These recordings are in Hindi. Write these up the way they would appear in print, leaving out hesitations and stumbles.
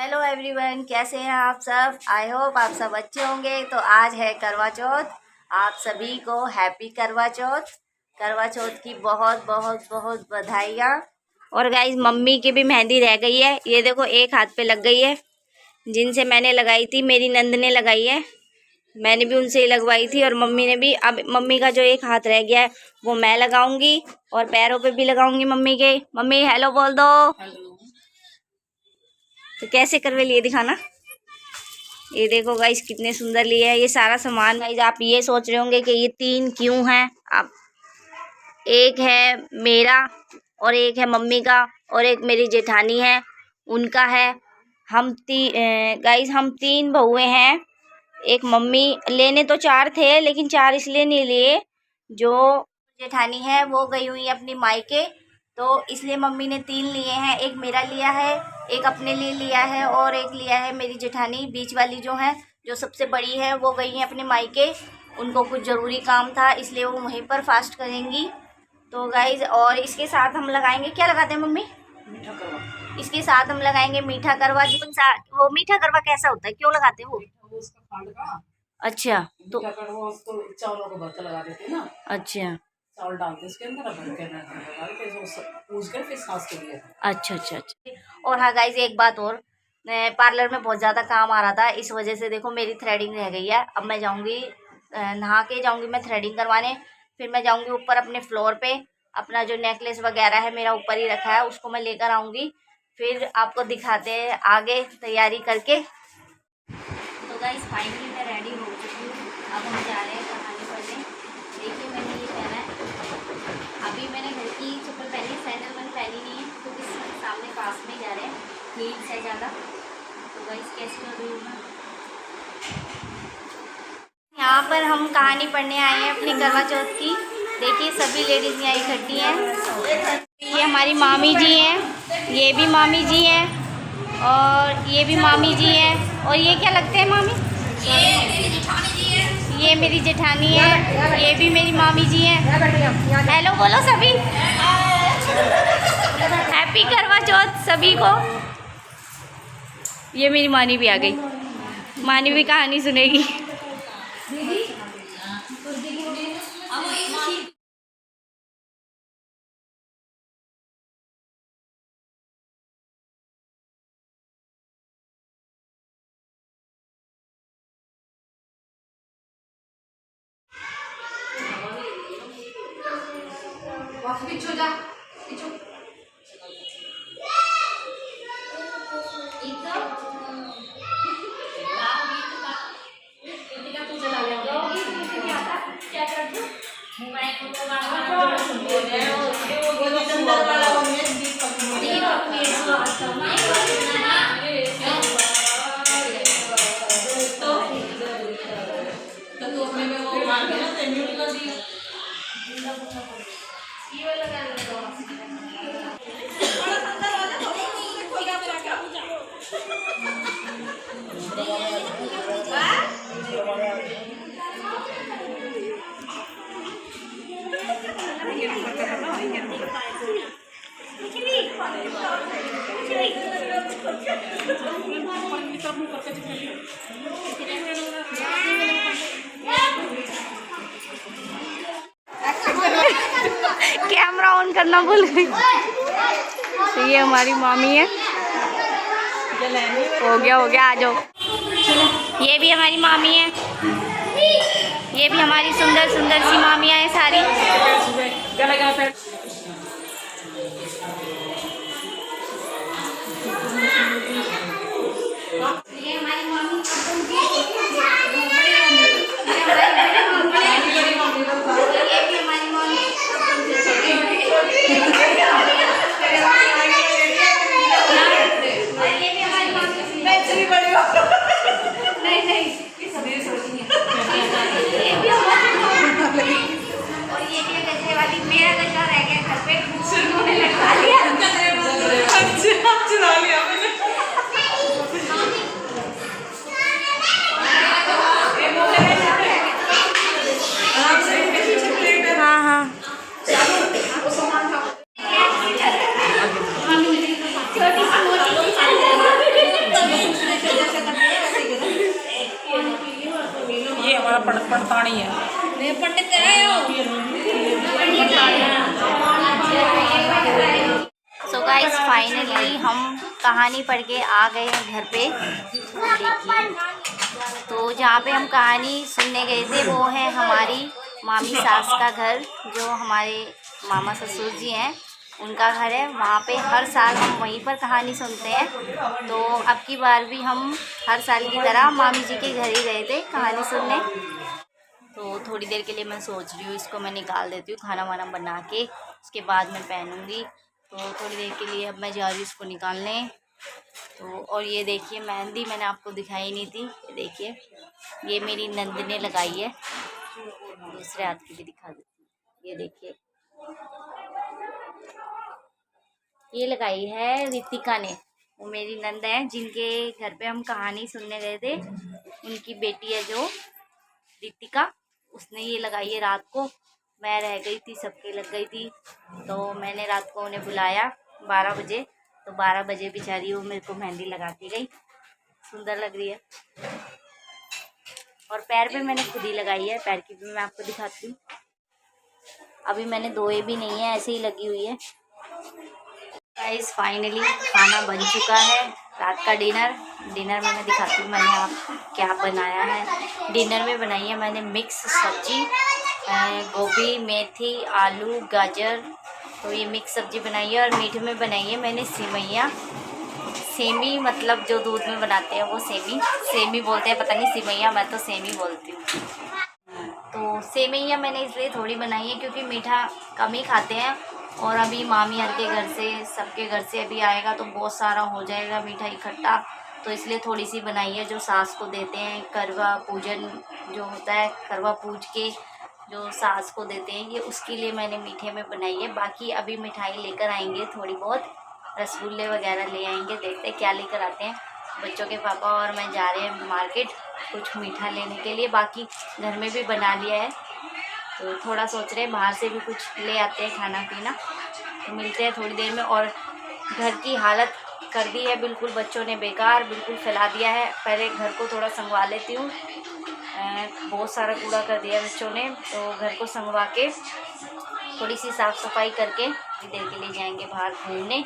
हेलो एवरीवन, कैसे हैं आप सब। आई होप आप सब अच्छे होंगे। तो आज है करवा चौथ। आप सभी को हैप्पी करवा चौथ। करवा चौथ की बहुत बहुत बहुत बधाइयाँ। और गाइस, मम्मी की भी मेहंदी रह गई है। ये देखो, एक हाथ पे लग गई है। जिनसे मैंने लगाई थी, मेरी नंद ने लगाई है। मैंने भी उनसे ही लगवाई थी और मम्मी ने भी। अब मम्मी का जो एक हाथ रह गया है वो मैं लगाऊंगी और पैरों पे भी लगाऊंगी मम्मी के। मम्मी हेलो बोल दो। तो कैसे करवे लिए दिखाना। ये देखो गाइस, कितने सुंदर लिए है ये सारा सामान। गाइस, आप ये सोच रहे होंगे कि ये 3 क्यों हैं। आप, एक है मेरा और एक है मम्मी का और एक मेरी जेठानी है, उनका है। गाइस, हम 3 बहुएं हैं। एक मम्मी, लेने तो 4 थे लेकिन 4 इसलिए नहीं लिए, जो जेठानी है वो गई हुई है अपनी मायके, तो इसलिए मम्मी ने 3 लिए हैं। एक मेरा लिया है, एक अपने लिए लिया है और एक लिया है मेरी जेठानी। बीच वाली जो है, जो सबसे बड़ी है, वो गई है अपने मायके। उनको कुछ ज़रूरी काम था, इसलिए वो वहीं पर फास्ट करेंगी। तो गाइज, और इसके साथ हम लगाएंगे, क्या लगाते हैं मम्मी? मीठा करवा। इसके साथ हम लगाएंगे मीठा करवा। वो मीठा करवा कैसा होता है, क्यों लगाते हैं वो? उसका खंड का। अच्छा, तो उसको चावलों को भर के लगा देते हैं ना। अच्छा, चावल डालते इसके अंदर, भर के फिर सांस के लिए। अच्छा अच्छा अच्छा। और हाँ गाइज, एक बात और, पार्लर में बहुत ज़्यादा काम आ रहा था, इस वजह से देखो मेरी थ्रेडिंग रह गई है। अब मैं जाऊँगी, नहा के जाऊँगी मैं थ्रेडिंग करवाने। फिर मैं जाऊँगी ऊपर अपने फ्लोर पे। अपना जो नेकलेस वगैरह है मेरा ऊपर ही रखा है, उसको मैं लेकर आऊँगी। फिर आपको दिखाते हैं आगे तैयारी करके। तो गाइस, फाइनली मैं रेडी हो चुकी हूँ। अब हम जा रहे हैं कहानी पढ़ने। देखिए, मैंने ये पहना है। अभी मैंने घर की चप्पल पहनी, सैंडल मैंने पहनी नहीं है क्योंकि सामने पास में जा रहे हैं, हील्स है ज़्यादा। तो गाइस, कैसी कर रही हूँ मैं। यहाँ पर हम कहानी पढ़ने आए हैं अपनी करवा चौथ की। देखिए, सभी लेडीज़ यहाँ इकट्ठी हैं। ये हमारी मामी जी हैं, ये भी मामी जी हैं और ये भी मामी जी हैं। और ये क्या लगते हैं मामी? ये मेरी जेठानी जी है। ये मेरी जेठानी है, ये भी मेरी मामी जी हैं। हेलो बोलो सभी। हैप्पी करवा चौथ सभी को। ये मेरी मानी भी आ गई। मानी भी कहानी सुनेगी। पीछे जा, पीछे। क्या कर दो मोबाइल कैमरा ऑन करना भूल गई। तो ये हमारी मामी है। हो गया आ जाओ। ये भी हमारी मामी है। ये भी हमारी सुंदर सुंदर सी मामियाँ हैं सारी। ये हमारी मामी, ये भी हमारी मामी। नहीं, और ये भी गजरे वाली। मेरा गजरा रह गया घर पे, उन्होंने लगा लिया। चुरा लिया मैंने। पढ़ता नहीं है। मैं पंडित सो गाइस फाइनली हम कहानी पढ़ के आ गए हैं घर पे। देखिए, तो जहाँ पे हम कहानी सुनने गए थे वो है हमारी मामी सास का घर, जो हमारे मामा ससुर जी हैं उनका घर है। वहाँ पे हर साल हम वहीं पर कहानी सुनते हैं। तो अब की बार भी हम हर साल की तरह मामी जी के घर ही गए थे कहानी सुनने। तो थोड़ी देर के लिए मैं सोच रही हूँ इसको मैं निकाल देती हूँ खाना वाना बना के, उसके बाद मैं पहनूँगी। तो थोड़ी देर के लिए अब मैं जा रही हूँ इसको निकालने। तो और ये देखिए मेहंदी मैंने आपको दिखाई नहीं थी, ये देखिए ये मेरी नंद ने लगाई है। दूसरे हाथ की भी दिखा देती हूँ, ये देखिए ये लगाई है रितिका ने। वो मेरी नंद है जिनके घर पे हम कहानी सुनने गए थे, उनकी बेटी है जो रितिका, उसने ये लगाई है रात को। मैं रह गई थी, सबके लग गई थी, तो मैंने रात को उन्हें बुलाया 12 बजे। तो 12 बजे बेचारी वो मेरे को मेहंदी लगा के गई, सुंदर लग रही है। और पैर पे मैंने खुद ही लगाई है, पैर की भी मैं आपको दिखाती हूँ। अभी मैंने धोए भी नहीं है, ऐसे ही लगी हुई है। गाइस फाइनली खाना बन चुका है, रात का डिनर में मैं दिखाती हूँ मैंने आप क्या बनाया है। डिनर में बनाई है मैंने मिक्स सब्जी, गोभी मेथी आलू गाजर, तो ये मिक्स सब्जी बनाई है। और मीठे में बनाई है मैंने सिमैया, सेमी मतलब जो दूध में बनाते हैं वो सेमी बोलते हैं, पता नहीं सिमैया, मैं तो सेमी बोलती हूँ। तो सेमैया मैंने इसलिए थोड़ी बनाई है क्योंकि मीठा कम ही खाते हैं। और अभी मामी हर के घर से, सबके घर से अभी आएगा तो बहुत सारा हो जाएगा मीठा इकट्ठा, तो इसलिए थोड़ी सी बनाई है। जो सास को देते हैं करवा पूजन जो होता है, करवा पूज के जो सास को देते हैं, ये उसके लिए मैंने मीठे में बनाई है। बाकी अभी मिठाई लेकर आएंगे, थोड़ी बहुत रसगुल्ले वगैरह ले आएंगे, देखते हैं क्या लेकर आते हैं। बच्चों के पापा और मैं जा रहे हैं मार्केट कुछ मीठा लेने के लिए, बाकी घर में भी बना लिया है। तो थोड़ा सोच रहे हैं बाहर से भी कुछ ले आते हैं खाना पीना। तो मिलते हैं थोड़ी देर में। और घर की हालत कर दी है बिल्कुल बच्चों ने बेकार, बिल्कुल फैला दिया है। पहले घर को थोड़ा संगवा लेती हूँ, बहुत सारा कूड़ा कर दिया बच्चों ने, तो घर को संगवा के थोड़ी सी साफ़ सफाई करके थोड़ी देर के लिए जाएंगे बाहर घूमने,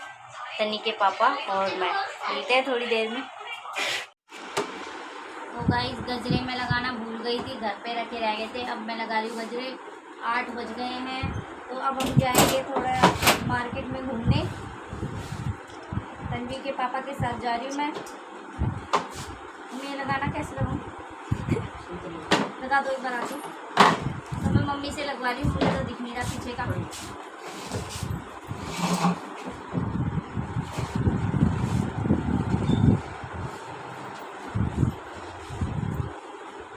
तनी के पापा और मैं। मिलते हैं थोड़ी देर में। तो गाइस गजरे में लगाना भूल गई थी, घर पे रखे रह गए थे। अब मैं लगा रही हूँ गजरे, 8 बज गए हैं। तो अब हम जाएंगे थोड़ा मार्केट में घूमने, तन्वी के पापा के साथ जा रही हूँ मैं। मैं लगाना कैसे लगाऊँ, लगा दो एक बार आके। तो मैं मम्मी से लगवा रही हूँ, मुझे तो दिख नहीं रहा पीछे का।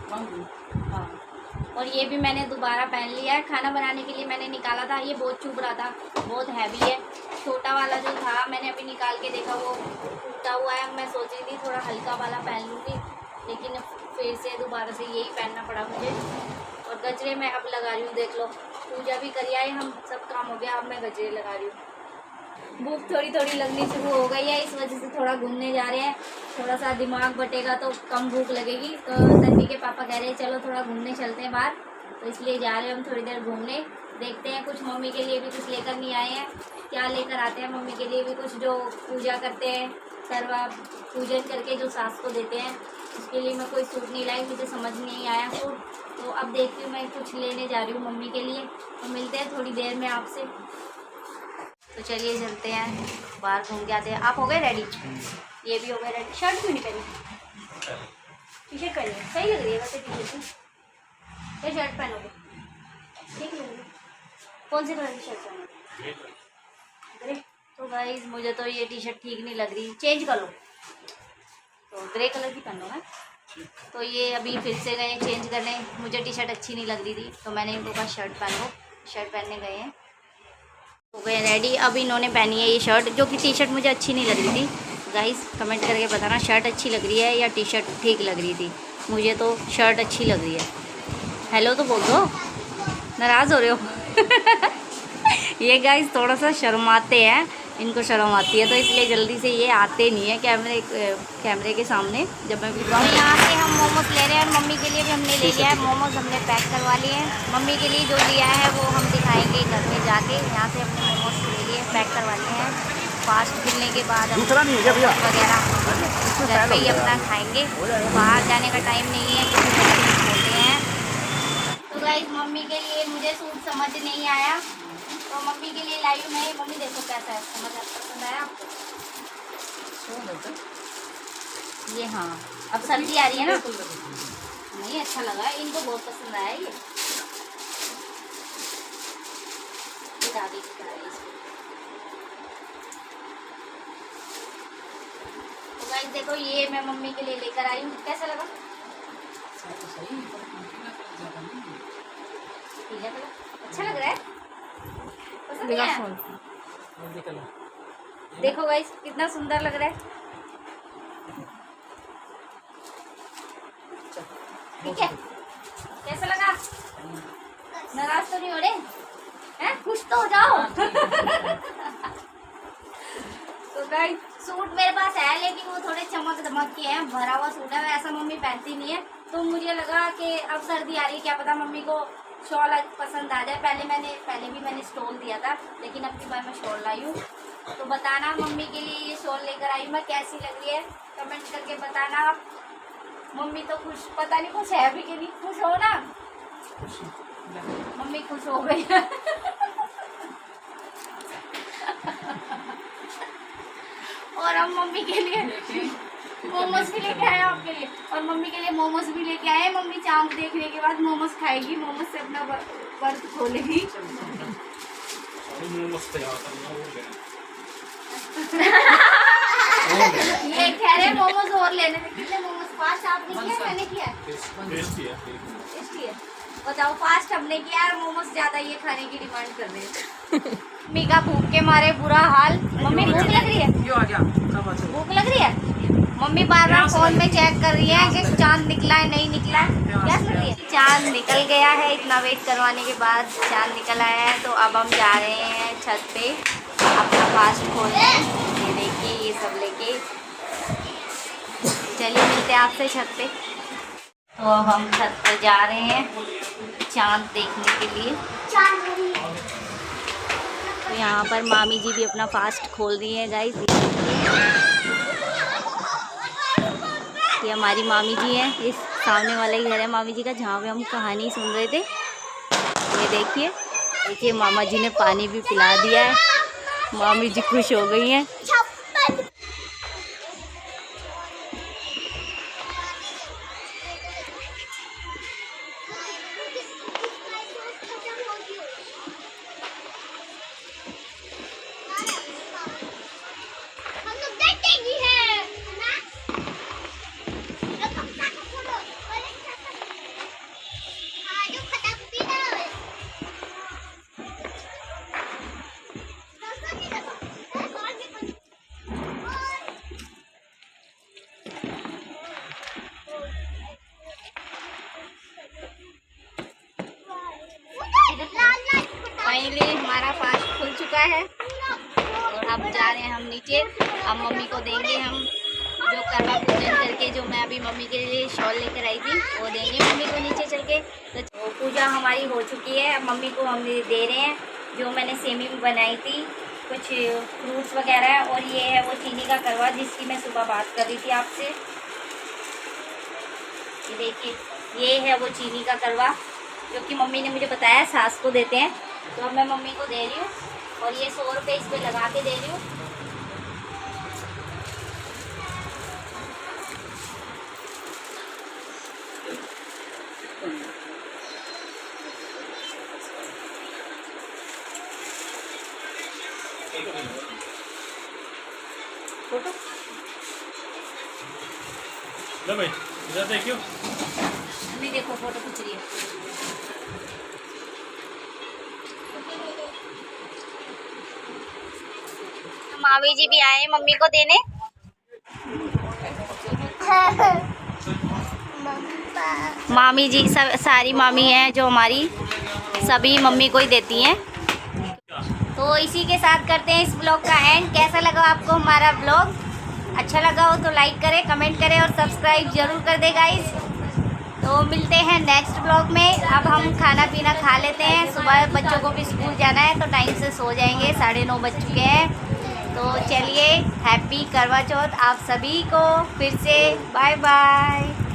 हाँ, और ये भी मैंने दोबारा पहन लिया है। खाना बनाने के लिए मैंने निकाला था, ये बहुत चुभ रहा था, बहुत हैवी है। छोटा वाला जो था मैंने अभी निकाल के देखा वो टूटा हुआ है। मैं सोच रही थी थोड़ा हल्का वाला पहन लूँगी, लेकिन फिर से दोबारा से यही पहनना पड़ा मुझे। और गजरे मैं अब लगा रही हूँ, देख लो पूजा भी करी आई, हम सब काम हो गया, अब मैं गजरे लगा रही हूँ। भूख थोड़ी थोड़ी लगनी शुरू हो गई है, इस वजह से थोड़ा घूमने जा रहे हैं। थोड़ा सा दिमाग बटेगा तो कम भूख लगेगी। तो तन्वी के पापा कह रहे हैं चलो थोड़ा घूमने चलते हैं बाहर, तो इसलिए जा रहे हैं हम थोड़ी देर घूमने। देखते हैं कुछ मम्मी के लिए भी कुछ लेकर नहीं आए हैं, क्या लेकर आते हैं मम्मी के लिए भी कुछ, जो पूजा करते हैं करवा पूजन करके जो सास को देते हैं, उसके लिए मैं कोई सूट नहीं लाई, मुझे समझ नहीं आया सूट। तो अब देखती हूँ मैं कुछ लेने जा रही हूँ मम्मी के लिए। तो मिलते हैं थोड़ी देर में आपसे। तो चलिए चलते हैं बाहर घूम के आते हैं। आप हो गए रेडी? ये भी हो गए रेडी। शर्ट क्यों नहीं पहनी? टी शर्ट पहनी है, सही लग रही है वैसे टी शर्ट। ये शर्ट पहनोगे ठीक लग रही है? कौन सी कलर की शर्ट पहनोगे? ग्रे। तो गाइस मुझे तो ये टी शर्ट ठीक नहीं लग रही, चेंज कर लो। तो ग्रे कलर की पहनो है। तो ये अभी फिर से गए चेंज करने, मुझे टी शर्ट अच्छी नहीं लग रही थी, तो मैंने इनको कहा शर्ट पहनो। शर्ट पहनने गए हैं, हो गए रेडी। अब इन्होंने पहनी है ये शर्ट, जो कि टी शर्ट मुझे अच्छी नहीं लग रही थी। गाइस कमेंट करके बताना शर्ट अच्छी लग रही है या टी शर्ट ठीक लग रही थी। मुझे तो शर्ट अच्छी लग रही है। हेलो तो बोल दो, नाराज़ हो रहे हो? ये गाइस थोड़ा सा शर्माते हैं, इनको शर्म आती है, तो इसलिए जल्दी से ये आते नहीं है कैमरे के सामने जब मैं वीडियो। यहाँ से हम मोमोज ले रहे हैं और मम्मी के लिए भी हमने ले लिया है मोमोज, हमने पैक करवा लिए हैं। मम्मी के लिए जो लिया है वो हम दिखाएंगे घर में जाके। यहाँ से हमने मोमोज ले लिए, पैक करवा लिए हैं। फास्ट खुलने के बाद हम वगैरह घर पे ही अपना खाएँगे, बाहर जाने का टाइम नहीं है क्योंकि बोलते हैं। तो गाइस मम्मी के लिए मुझे सूट समझ नहीं आया, तो मम्मी के लिए लाई हूँ मैं। मम्मी देखो कैसा है, समझ पसंद आया आपको? ये हाँ, अब सर्दी आ रही है ना, नहीं अच्छा लगा, इनको बहुत पसंद आया ये। दादी की तरह है। तो गाइस देखो ये मैं मम्मी के लिए लेकर आई हूँ, कैसा लगा? पीला कलर अच्छा लग रहा है, पसंद है? देखो गाइस कितना सुंदर लग रहा है, ठीक है? कैसा लगा? नाराज तो नहीं हो रहे हैं? खुश तो हो जाओ। तो गाइस सूट मेरे पास है लेकिन वो थोड़े चमक दमक के हैं, भरा हुआ सूट है, ऐसा मम्मी पहनती नहीं है। तो मुझे लगा कि अब सर्दी आ रही है, क्या पता मम्मी को शॉल पसंद आ जाए। पहले भी मैंने स्टॉल दिया था, लेकिन अब की बार मैं शॉल लाई हूँ। तो बताना मम्मी के लिए ये शॉल लेकर आई मैं, कैसी लग रही है कमेंट करके बताना आप। मम्मी तो खुश, पता नहीं खुश है अभी कि नहीं, खुश हो ना? मम्मी खुश हो गई। और हम मम्मी के लिए मोमोज भी लेके आए आपके लिए, और मम्मी के लिए मोमोज भी लेके आए। मम्मी चांद देखने के बाद मोमोज खाएगी, मोमोज से अपना व्रत खोलेगी। ये कह रहे मोमोज और लेने थे। कितने मोमोज? 5 आपने किया, मैंने किया? टेस्टी है। बताओ, फास्ट हमने किया और मोमोज ज्यादा ये खाने की डिमांड कर रहे हैं। मम्मी का भूख के मारे बुरा हाल। मम्मी भूख लग रही है? भूख लग रही है? मम्मी बार बार फोन में चेक कर रही है कि चांद निकला है नहीं निकला है। क्या कर रही है? चांद निकल गया है, इतना वेट करवाने के बाद चांद निकल आया है। तो अब हम जा रहे हैं छत पे अपना फास्ट खोलने। ये देखिए ये सब लेके, चलिए मिलते हैं आपसे छत पे। तो अब हम छत पर जा रहे हैं चांद देखने के लिए। तो यहाँ पर मामी जी भी अपना फास्ट खोल रही है गाइस। ये हमारी मामी जी हैं, इस सामने वाला ही घर है मामी जी का जहाँ पे हम कहानी सुन रहे थे। ये देखिए मामा जी ने पानी भी पिला दिया है, मामी जी खुश हो गई हैं। फाइनली हमारा फास्ट खुल चुका है और अब जा रहे हैं हम नीचे। अब मम्मी को देंगे हम जो करवा पूजन करके, जो मैं अभी मम्मी के लिए शॉल लेकर आई थी वो देंगे मम्मी को नीचे चल के। तो पूजा हमारी हो चुकी है, अब मम्मी को हम दे रहे हैं जो मैंने सेमी में बनाई थी, कुछ फ्रूट्स वगैरह। और ये है वो चीनी का करवा जिसकी मैं सुबह बात कर रही थी आपसे। ये देखिए ये है वो चीनी का करवा जो कि मम्मी ने मुझे बताया सास को देते हैं। तो अब मैं मम्मी को दे रही हूँ और ये 100 रुपये इस पर लगा के दे रही हूँ। फोटो भाई इधर देखियो, मम्मी देखो फोटो खींच रही है। मामी जी भी आए मम्मी को देने। मामी जी सब सारी मामी हैं जो हमारी, सभी मम्मी को ही देती हैं। तो इसी के साथ करते हैं इस ब्लॉग का एंड। कैसा लगा आपको हमारा ब्लॉग? अच्छा लगा हो तो लाइक करें, कमेंट करें और सब्सक्राइब जरूर कर दे गाइस। तो मिलते हैं नेक्स्ट ब्लॉग में। अब हम खाना पीना खा लेते हैं, सुबह बच्चों को भी स्कूल जाना है तो टाइम से सो जाएंगे, 9:30 बज चुके हैं। तो चलिए, हैप्पी करवा चौथ आप सभी को फिर से। Bye bye.